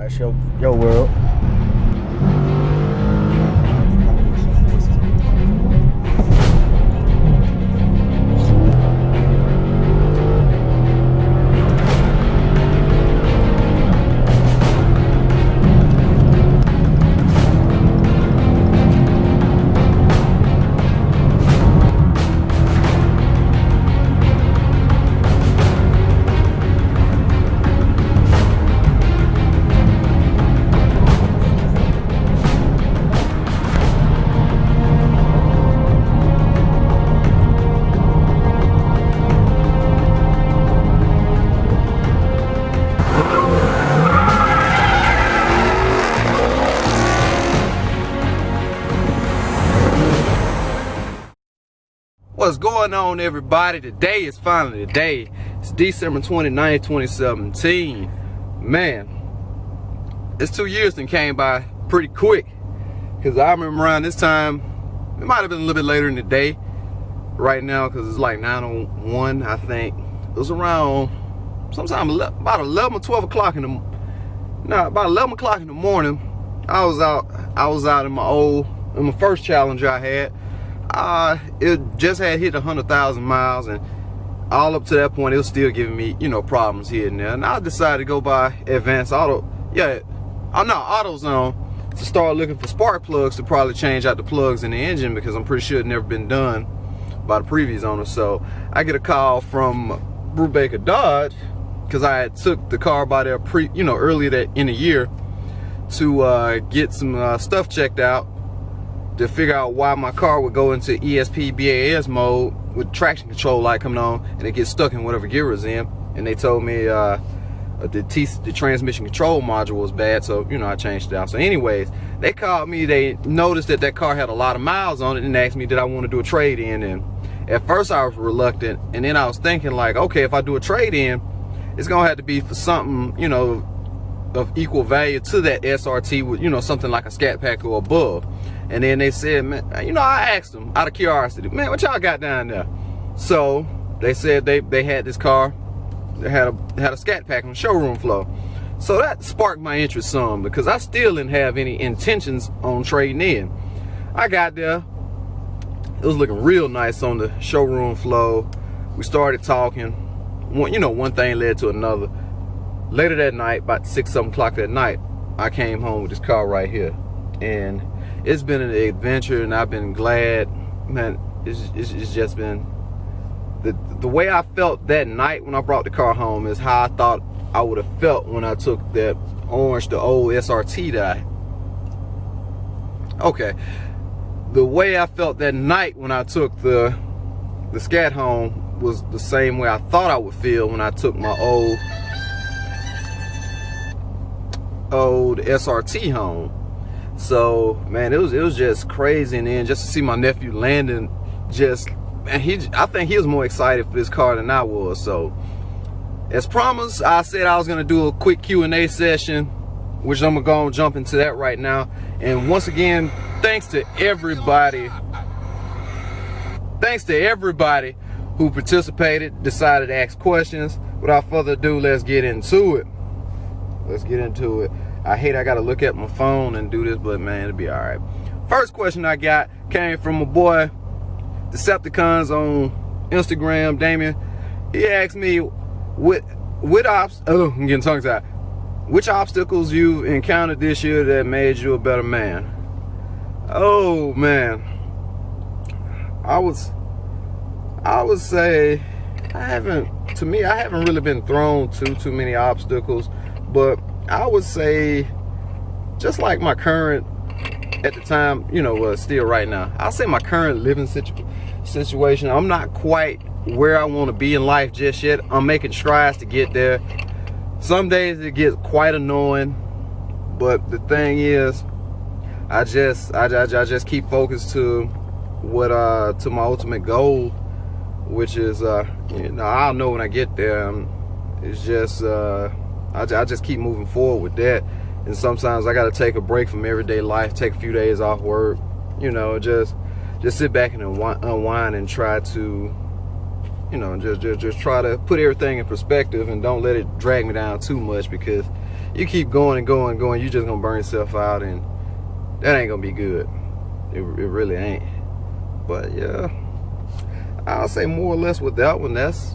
That's your world. What's going on, everybody? Today is finally the day. It's December 29th, 2017. Man, it's 2 years that came by pretty quick, because I remember around this time, it might have been a little bit later in the day right now, because it's like 9:01, I think. It was around sometime about 11 or 12 o'clock in the morning. I was out in my first Challenger I had. It just had hit 100,000 miles, and all up to that point it was still giving me, problems here and there. And I decided to go by AutoZone to start looking for spark plugs to probably change out the plugs in the engine, because I'm pretty sure it never been done by the previous owner. So I get a call from Brubaker Dodge, because I had took the car by there earlier in the year to get some stuff checked out, to figure out why my car would go into ESP BAS mode with traction control light coming on and it gets stuck in whatever gear it's in. And they told me the transmission control module was bad, so I changed it out. So anyways, they called me. They noticed that car had a lot of miles on it and asked me did I want to do a trade-in. And at first I was reluctant, and then I was thinking like, okay, if I do a trade-in, it's gonna have to be for something of equal value to that SRT with something like a ScatPack or above. And then they said, man, I asked them out of curiosity, man, what y'all got down there? So they said they had this car, they had a ScatPack on the showroom floor. So that sparked my interest some, because I still didn't have any intentions on trading in. I got there, it was looking real nice on the showroom floor. We started talking, one thing led to another. Later that night, about 6-7 o'clock that night, I came home with this car right here, and it's been an adventure, and I've been glad, man. It's just been the way I felt that night when I brought the car home is how I thought I would have felt when I took that the old SRT the way I felt that night when I took the Scat home was the same way I thought I would feel when I took my old SRT home. So man, it was just crazy. And then just to see my nephew Landon, I think he was more excited for this car than I was. So as promised, I said I was gonna do a quick Q&A session, which I'm gonna go and jump into that right now. And once again, thanks to everybody who participated, decided to ask questions. Without further ado, let's get into it. I hate I gotta look at my phone and do this, but man, it'll be all right. First question I got came from my boy Decepticons on Instagram, Damien. He asked me I'm getting tongue tied. Which obstacles you encountered this year that made you a better man? Oh man, I would say I haven't really been thrown too many obstacles, but I would say just like my current, at the time, still right now, I'll say my current living situation, I'm not quite where I want to be in life just yet. I'm making strides to get there. Some days it gets quite annoying, but the thing is, I just keep focused to my ultimate goal, which is I'll know when I get there. It's just I just keep moving forward with that. And sometimes I got to take a break from everyday life, take a few days off work, just sit back and unwind and try to, just try to put everything in perspective and don't let it drag me down too much, because you keep going and going and going, you just gonna burn yourself out, and that ain't gonna be good. It really ain't. But yeah, I'll say more or less with that one, that's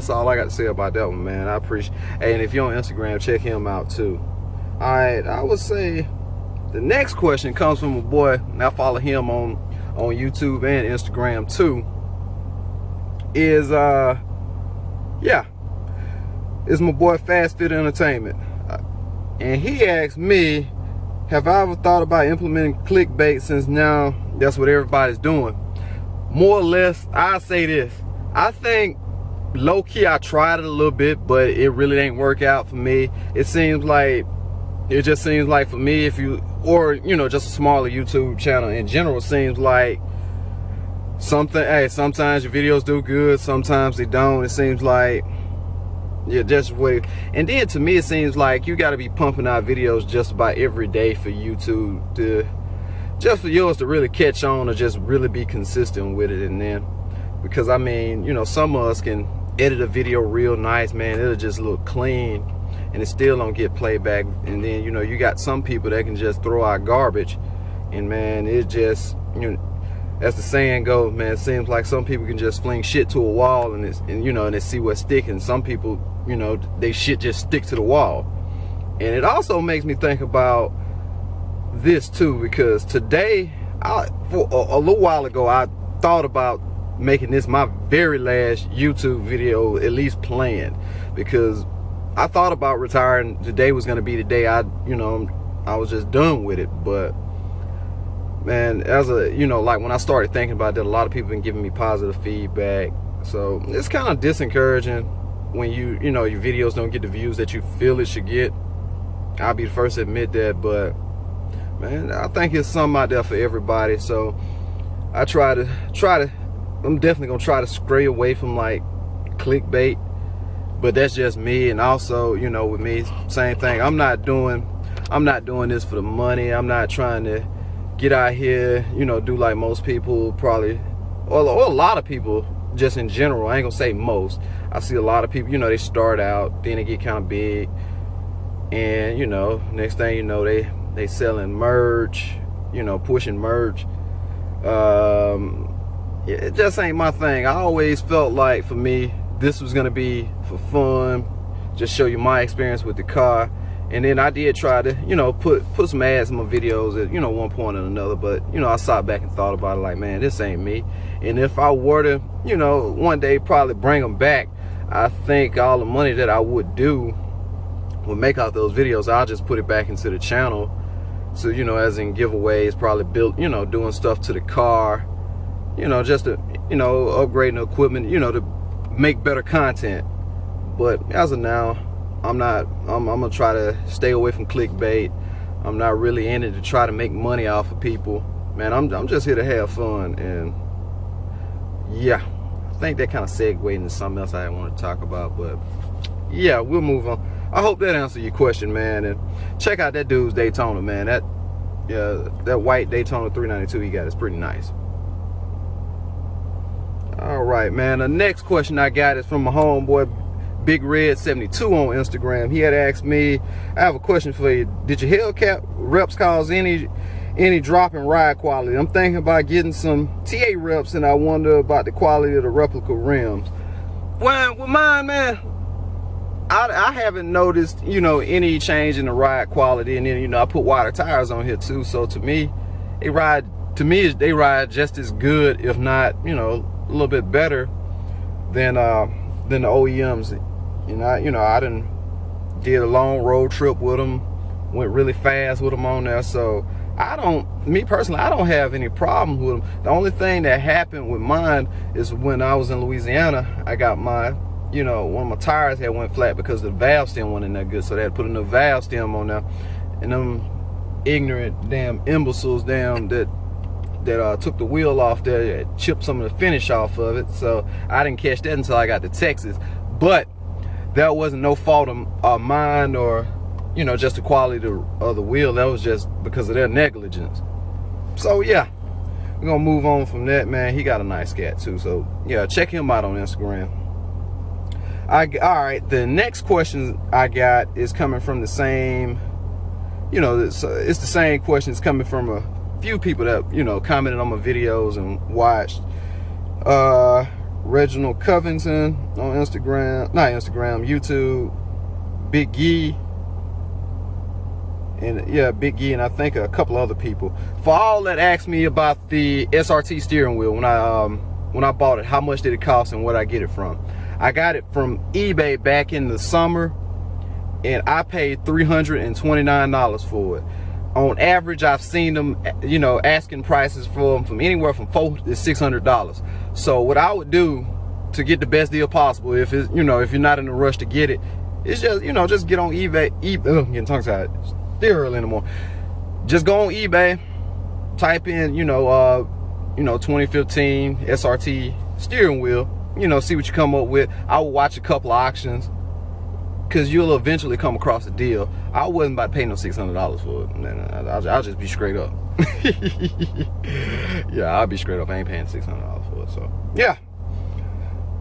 all I got to say about that one, man. I appreciate. Hey, and if you're on Instagram, check him out too. All right, I would say the next question comes from a boy, and I follow him on YouTube and Instagram too. Is it's my boy Fast Fit Entertainment, and he asked me, have I ever thought about implementing clickbait, since now that's what everybody's doing? More or less, I say this. I think low-key I tried it a little bit, but it really ain't work out for me. It just seems like for me, if you, or you know, just a smaller YouTube channel in general, seems like something, hey, sometimes your videos do good, sometimes they don't. It seems like, yeah, just wait. And then to me, it seems like you got to be pumping out videos just about every day for YouTube to, just for yours to really catch on, or just really be consistent with it. And then, because I mean, you know, some of us can edit a video real nice, man, it'll just look clean, and it still don't get playback. And then, you know, you got some people that can just throw out garbage, and man, it just, you know, as the saying goes, man, it seems like some people can just fling shit to a wall, and you know, and they see what's sticking. Some people, you know, they shit just stick to the wall. And it also makes me think about this too, because today, for a little while ago, I thought about making this my very last YouTube video, at least planned, because I thought about retiring. Today was going to be the day I was just done with it. But man, as a, you know, like when I started thinking about that, a lot of people been giving me positive feedback, so it's kind of discouraging when you know, your videos don't get the views that you feel it should get. I'll be the first to admit that, but man, I think it's something out there for everybody. So I I'm definitely gonna try to stray away from like clickbait, but that's just me. And also, you know, with me, same thing. I'm not doing this for the money. I'm not trying to get out here, you know, do like most people probably, or a lot of people just in general. I ain't gonna say most. I see a lot of people, you know, they start out, then they get kind of big, and you know, next thing you know, they selling merch, you know, pushing merch. It just ain't my thing. I always felt like, for me, this was gonna be for fun, just show you my experience with the car. And then I did try to, you know, put some ads in my videos at, you know, one point or another. But, you know, I sat back and thought about it like, man, this ain't me. And if I were to, you know, one day probably bring them back, I think all the money that I would make out those videos, I'll just put it back into the channel. So, you know, as in giveaways, probably build, you know, doing stuff to the car, you know, just to, you know, upgrading the equipment, you know, to make better content. But as of now, I'm gonna try to stay away from clickbait. I'm not really in it to try to make money off of people, man. I'm just here to have fun. And yeah, I think that kind of segued into something else I want to talk about, but yeah, we'll move on. I hope that answered your question, man. And check out that dude's Daytona, man. That white Daytona 392 he got is pretty nice. All right, man, the next question I got is from my homeboy Big Red 72 on Instagram. He had asked me, I have a question for you. Did your Hellcat reps cause any drop in ride quality? I'm thinking about getting some TA reps, and I wonder about the quality of the replica rims. Well, with mine, man, I haven't noticed, you know, any change in the ride quality. And then, you know, I put wider tires on here too, so to me they ride just as good, if not, you know, a little bit better than the OEMs. You know, I did a long road trip with them, went really fast with them on there. So me personally, I don't have any problems with them. The only thing that happened with mine is when I was in Louisiana, I got my, you know, one of my tires had went flat because the valve stem wasn't that good. So they had to put a new valve stem on there, and them ignorant damn imbeciles that took the wheel off there, chipped some of the finish off of it. So I didn't catch that until I got to Texas. But that wasn't no fault of mine, or, you know, just the quality of the wheel. That was just because of their negligence. So yeah, we're gonna move on from that, man. He got a nice Scat too, so yeah, check him out on Instagram. All right, the next question I got is coming from the same, you know, it's the same questions coming from a few people that, you know, commented on my videos and watched. Reginald Covington on Instagram, not Instagram, YouTube, Big Gee, and yeah, Big Gee, and I think a couple other people. For all that asked me about the SRT steering wheel when I bought it, how much did it cost and where I get it from? I got it from eBay back in the summer, and I paid $329 for it. On average, I've seen them, you know, asking prices for them from anywhere from $400 to $600. So what I would do to get the best deal possible, if it's, you know, if you're not in a rush to get it, it's just, you know, just get on eBay. Getting tongue tied. Still early in the morning. Just go on eBay, type in, you know, 2015 SRT steering wheel. You know, see what you come up with. I will watch a couple of auctions, because you'll eventually come across a deal. I wasn't about to pay no $600 for it. Man, I'll just be straight up. Yeah, I'll be straight up. I ain't paying $600 for it. So yeah,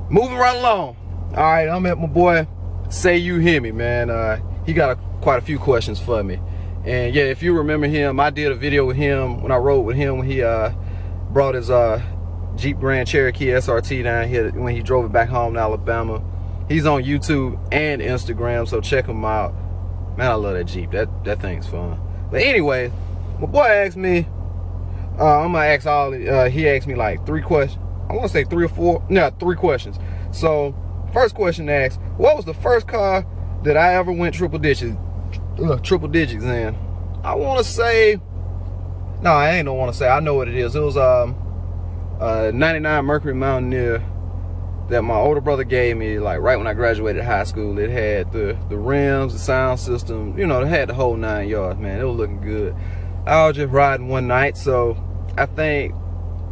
moving right along. All right, I'm at my boy Say You Hear Me, man. He got quite a few questions for me. And yeah, if you remember him, I did a video with him when I rode with him when he brought his Jeep Grand Cherokee SRT down here when he drove it back home to Alabama. He's on YouTube and Instagram, so check him out. Man, I love that Jeep. That thing's fun. But anyway, my boy asked me, I'm gonna ask all, he asked me like 3 questions. I wanna say 3 or 4, no, 3 questions. So, first question asks, what was the first car that I ever went triple digits in? I wanna say, no, I ain't don't wanna say, I know what it is. It was 99 Mercury Mountaineer that my older brother gave me, like right when I graduated high school. It had the rims, the sound system, you know, it had the whole 9 yards, man. It was looking good. I was just riding one night, so I think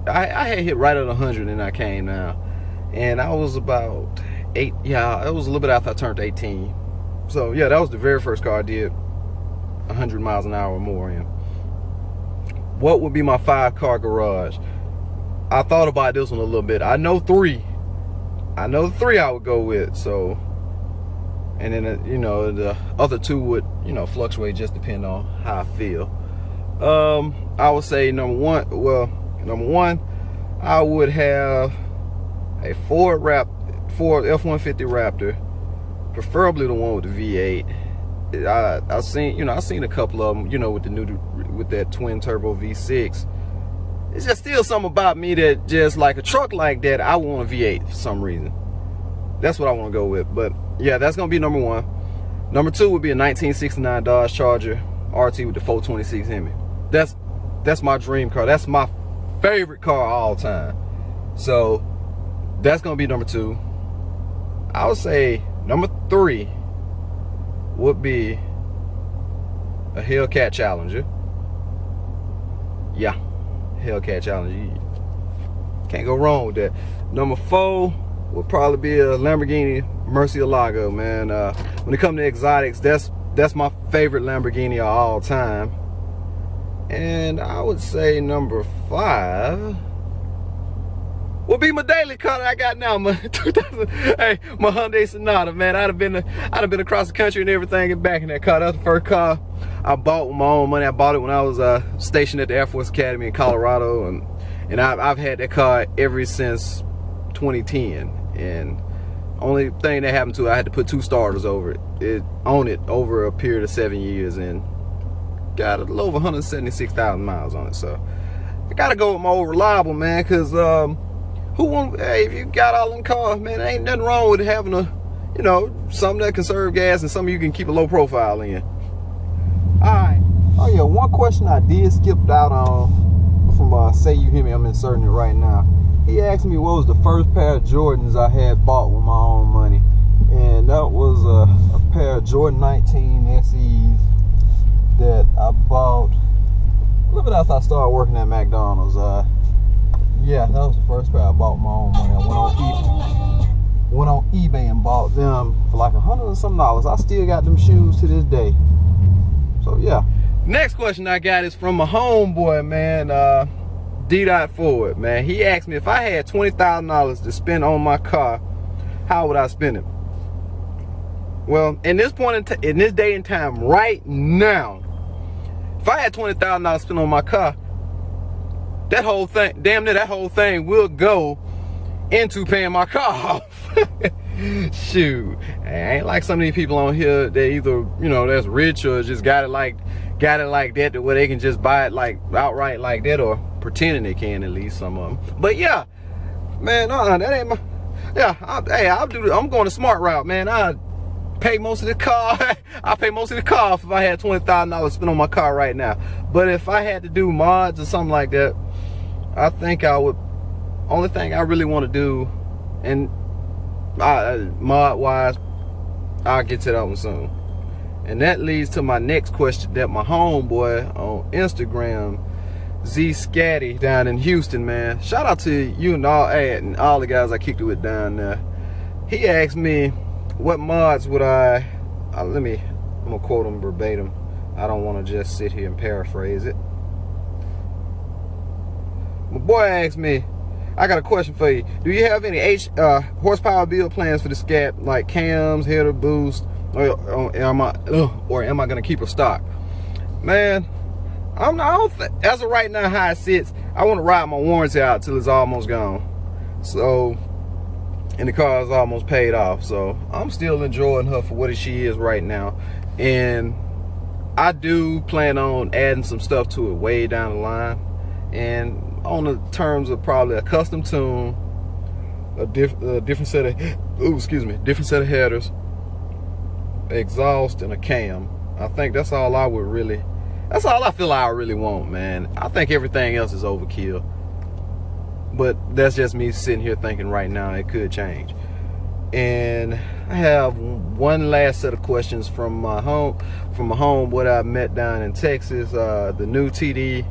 I had hit right at 100 and I came down. And I was about 8, yeah, it was a little bit after I turned 18. So yeah, that was the very first car I did 100 miles an hour or more in. What would be my 5-car garage? I thought about this one a little bit. I know 3 I would go with. So, and then you know, the other 2 would, you know, fluctuate just depending on how I feel. I would say number one, I would have a Ford F-150 Raptor, preferably the one with the V8. I've seen a couple of them, you know, with that twin turbo V6. It's just still something about me that just like a truck like that, I want a V8 for some reason. That's what I want to go with. But yeah, that's gonna be number 1. Number 2 would be a 1969 Dodge Charger RT with the 426 Hemi. That's my dream car. That's my favorite car of all time. So that's gonna be number 2. I would say number 3 would be a Hellcat Challenger. Yeah, Hellcat Challenger. You can't go wrong with that. Number 4 would probably be a Lamborghini Murcielago, man. When it comes to exotics, that's my favorite Lamborghini of all time. And I would say number 5 would be my daily car that I got now, my 2000. Hey, my Hyundai Sonata, man. I'd have been across the country and everything and back in that car. That's the first car I bought with my own money. I bought it when I was stationed at the Air Force Academy in Colorado, and I've had that car ever since 2010. And only thing that happened to it, I had to put 2 starters over it over a period of 7 years, and got a little over 176,000 miles on it. So I gotta go with my old reliable, man, because hey, if you got all them cars, man, there ain't nothing wrong with having a, you know, something that can serve gas and something you can keep a low profile in. Alright. Oh yeah, one question I did skip out on from Say You Hear Me, I'm inserting it right now. He asked me what was the first pair of Jordans I had bought with my own money. And that was a pair of Jordan 19 SEs that I bought a little bit after I started working at McDonald's. Yeah, that was the first pair I bought with my own money. I went on eBay and bought them for like $100 and some. I still got them shoes to this day. So yeah. Next question I got is from a homeboy, man, D. Ford, man. He asked me if I had $20,000 to spend on my car, how would I spend it? well, in this day and time, right now, if I had $20,000 spent on my car, that whole thing, damn near that whole thing will go into paying my car off. Shoot, I ain't like some of these people on here that either, you know, that's rich or just got it like that to where they can just buy it like outright like that, or pretending they can, at least some of them. But yeah, man, that ain't my, yeah, I'm going the smart route, man. I pay most of the car. I pay most of the car if I had $20,000 spent on my car right now. But if I had to do mods or something like that, I think I would, only thing I really want to do, and mod wise, I'll get to that one soon. And that leads to my next question that my homeboy on Instagram, ZScatty down in Houston, man. Shout out to you and all the guys I kicked it with down there. He asked me what mods would I'm gonna quote him verbatim. I don't want to just sit here and paraphrase it. My boy asked me, I got a question for you. Do you have any horsepower build plans for the Scat, like cams, header boost, or am I gonna keep a stock? Man, as of right now, how it sits, I want to ride my warranty out till it's almost gone. So, and the car is almost paid off. So I'm still enjoying her for what she is right now. And I do plan on adding some stuff to it way down the line. And on the terms of probably a custom tune, a different set of headers, exhaust, and a cam. I think that's all I feel I really want, man. I think everything else is overkill, but that's just me sitting here thinking right now it could change. And I have one last set of questions from my home what I met down in Texas, the new TD.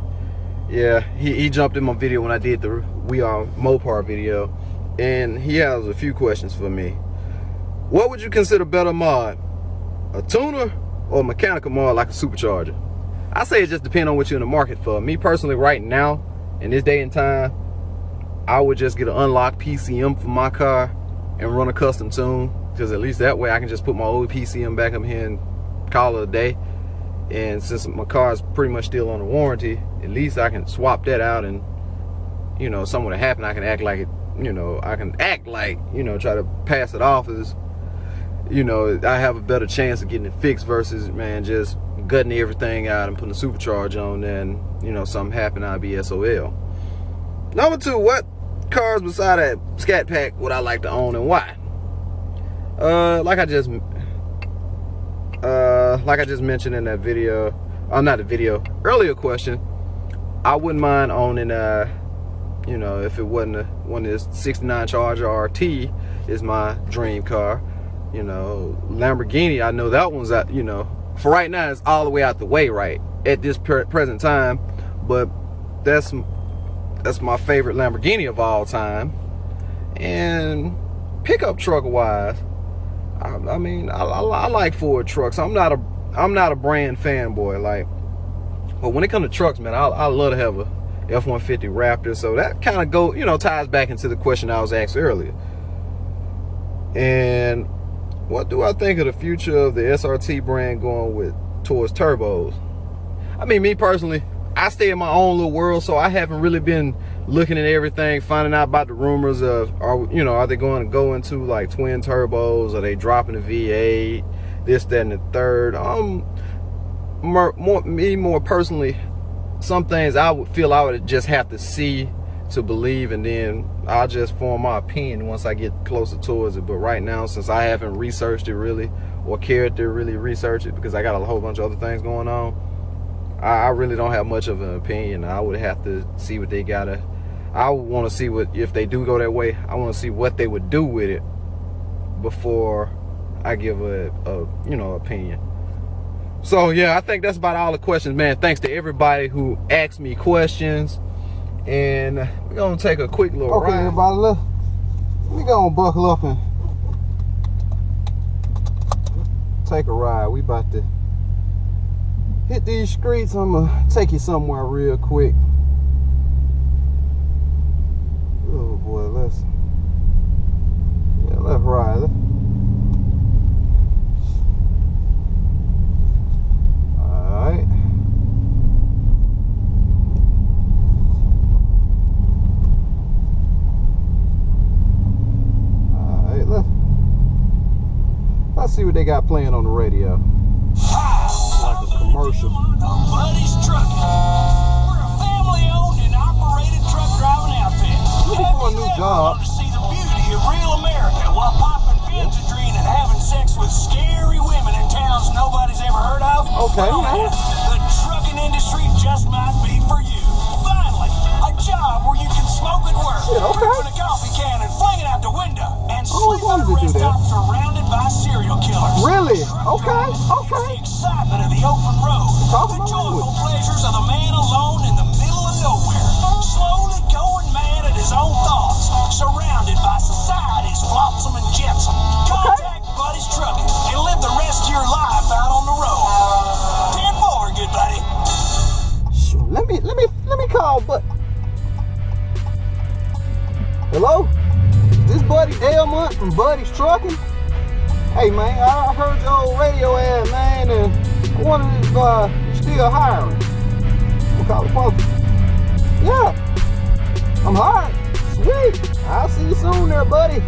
Yeah, he jumped in my video when I did the We Are Mopar video, and he has a few questions for me. What would you consider better mod? A tuner or a mechanical mod like a supercharger? I say it just depends on what you're in the market for. Me personally, right now, in this day and time, I would just get an unlocked PCM for my car and run a custom tune, because at least that way I can just put my old PCM back up here and call it a day. And since my car is pretty much still on the warranty, at least I can swap that out, and you know, something would happen, I can act like it, you know, try to pass it off as, you know, I have a better chance of getting it fixed versus, man, just gutting everything out and putting a supercharge on, and you know, something happened, I'd be SOL. Number two, what cars beside that ScatPack would I like to own and why? Like I just mentioned in that video, earlier question, I wouldn't mind owning you know, if it wasn't one of this 69 Charger RT is my dream car. You know, Lamborghini, I know that one's out, you know, for right now it's all the way out the way right at this present time, but that's my favorite Lamborghini of all time. And pickup truck wise, I mean, I like Ford trucks. I'm not a brand fanboy, like, but when it comes to trucks, man, I love to have a F-150 Raptor. So that kind of ties back into the question I was asked earlier. And what do I think of the future of the SRT brand going towards turbos? I mean, me personally, I stay in my own little world, so I haven't really been looking at everything, finding out about the rumors of, are they going to go into like twin turbos? Are they dropping the V8? This, that, and the third. More personally, some things I would just have to see to believe, and then I'll just form my opinion once I get closer towards it. But right now, since I haven't researched it really, or cared to really research it, because I got a whole bunch of other things going on, I really don't have much of an opinion. I would have to see what they gotta. I would want to see what, if they do go that way, I want to see what they would do with it before I give a opinion. So yeah, I think that's about all the questions, man. Thanks to everybody who asked me questions, and we're gonna take a quick little ride. Okay, everybody, let me go and buckle up and take a ride. We about to hit these streets. I'm gonna take you somewhere real quick. Oh boy, let's ride. I'll see what they got playing on the radio. Like a commercial. Buddy's Trucking. We're a family-owned and operated truck driving outfit. Looking for a new job. To see the beauty of real America while popping benzodrine and having sex with scary women in towns nobody's ever heard of? Okay, man. The trucking industry just might be for you. Finally, a job where you can smoke at work, open a coffee can and fling it out the window, and sleep at a rest stop surrounded by serial killers. Really? Okay, okay. The excitement of the open road, the joyful pleasures of the man alone in the middle of nowhere, slowly going mad at his own thoughts, surrounded by society's flotsam and jetsam. Contact Buddy's Trucking and live the rest of your life out on the road. 10-4, good buddy. Let me call, but hello? Is this Buddy Delmont from Buddy's Trucking? Hey man, I heard your old radio ad, man, and I wondered if you're still hiring. I'm calling for. Yeah, I'm hired. Sweet. I'll see you soon there, buddy.